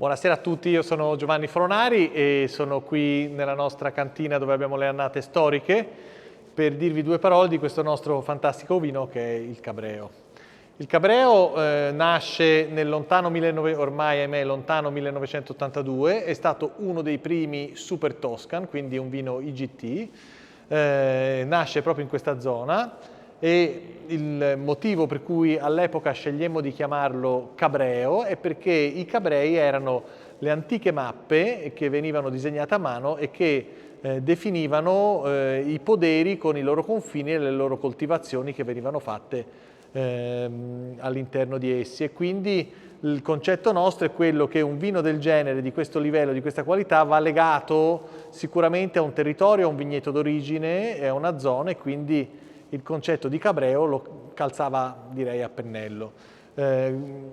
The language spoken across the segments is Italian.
Buonasera a tutti, io sono Giovanni Fronari e sono qui nella nostra cantina dove abbiamo le annate storiche per dirvi due parole di questo nostro fantastico vino che è il Cabreo. Il Cabreo nasce nel lontano ormai ahimè, lontano 1982, è stato uno dei primi Super Toscan, quindi un vino IGT, nasce proprio in questa zona. E il motivo per cui all'epoca scegliemmo di chiamarlo Cabreo è perché i cabrei erano le antiche mappe che venivano disegnate a mano e che definivano i poderi con i loro confini e le loro coltivazioni che venivano fatte all'interno di essi. E quindi il concetto nostro è quello che un vino del genere, di questo livello, di questa qualità, va legato sicuramente a un territorio, a un vigneto d'origine e a una zona, e quindi il concetto di Cabreo lo calzava, direi, a pennello.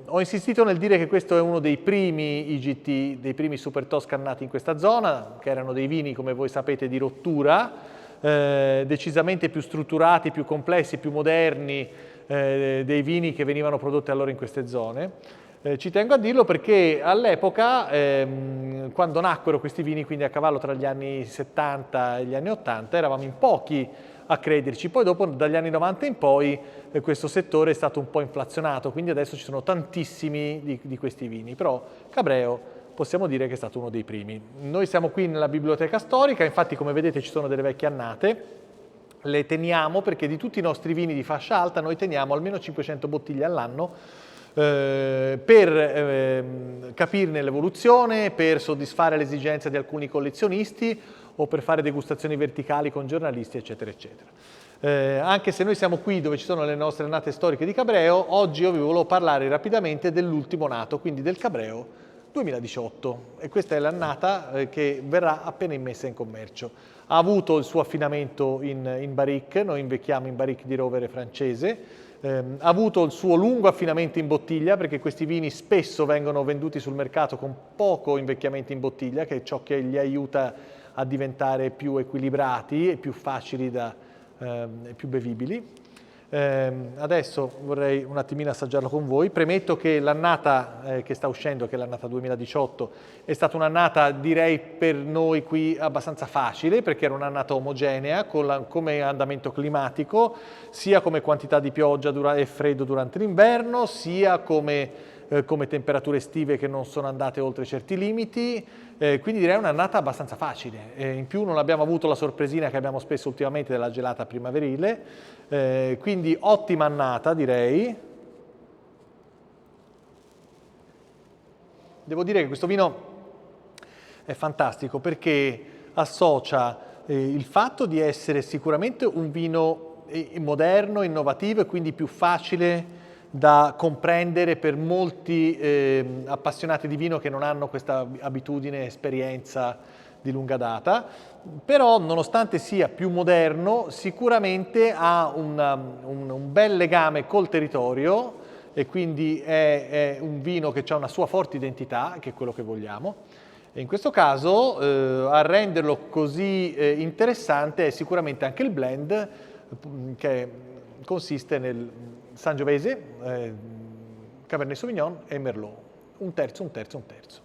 Ho insistito nel dire che questo è uno dei primi IGT, dei primi Super Toscan nati in questa zona, che erano dei vini, come voi sapete, di rottura, decisamente più strutturati, più complessi, più moderni dei vini che venivano prodotti allora in queste zone. Ci tengo a dirlo perché all'epoca, quando nacquero questi vini, quindi a cavallo tra gli anni 70 e gli anni 80, eravamo in pochi a crederci. Poi dopo, dagli anni 90 in poi, questo settore è stato un po' inflazionato, quindi adesso ci sono tantissimi di questi vini, però Cabreo possiamo dire che è stato uno dei primi. Noi siamo qui nella biblioteca storica, infatti come vedete ci sono delle vecchie annate, le teniamo perché di tutti i nostri vini di fascia alta noi teniamo almeno 500 bottiglie all'anno per capirne l'evoluzione, per soddisfare le esigenze di alcuni collezionisti o per fare degustazioni verticali con giornalisti, eccetera, eccetera. Anche se noi siamo qui dove ci sono le nostre annate storiche di Cabreo, oggi io vi volevo parlare rapidamente dell'ultimo nato, quindi del Cabreo 2018, e questa è l'annata che verrà appena immessa in commercio. Ha avuto il suo affinamento in barrique, noi invecchiamo in barrique di rovere francese, ha avuto il suo lungo affinamento in bottiglia, perché questi vini spesso vengono venduti sul mercato con poco invecchiamento in bottiglia, che è ciò che gli aiuta a diventare più equilibrati e più facili più bevibili. Adesso vorrei un attimino assaggiarlo con voi. Premetto che l'annata che sta uscendo, che è l'annata 2018, è stata un'annata, direi per noi qui abbastanza facile, perché era un'annata omogenea come andamento climatico, sia come quantità di pioggia e freddo durante l'inverno, sia come temperature estive che non sono andate oltre certi limiti, quindi direi un'annata abbastanza facile. In più non abbiamo avuto la sorpresina che abbiamo spesso ultimamente della gelata primaverile, quindi ottima annata direi. Devo dire che questo vino è fantastico perché associa il fatto di essere sicuramente un vino moderno, innovativo e quindi più facile da comprendere per molti appassionati di vino che non hanno questa abitudine, esperienza di lunga data, però nonostante sia più moderno sicuramente ha un bel legame col territorio e quindi è un vino che ha una sua forte identità, che è quello che vogliamo. E in questo caso a renderlo così interessante è sicuramente anche il blend che consiste nel Sangiovese, Cabernet Sauvignon e Merlot, un terzo, un terzo, un terzo.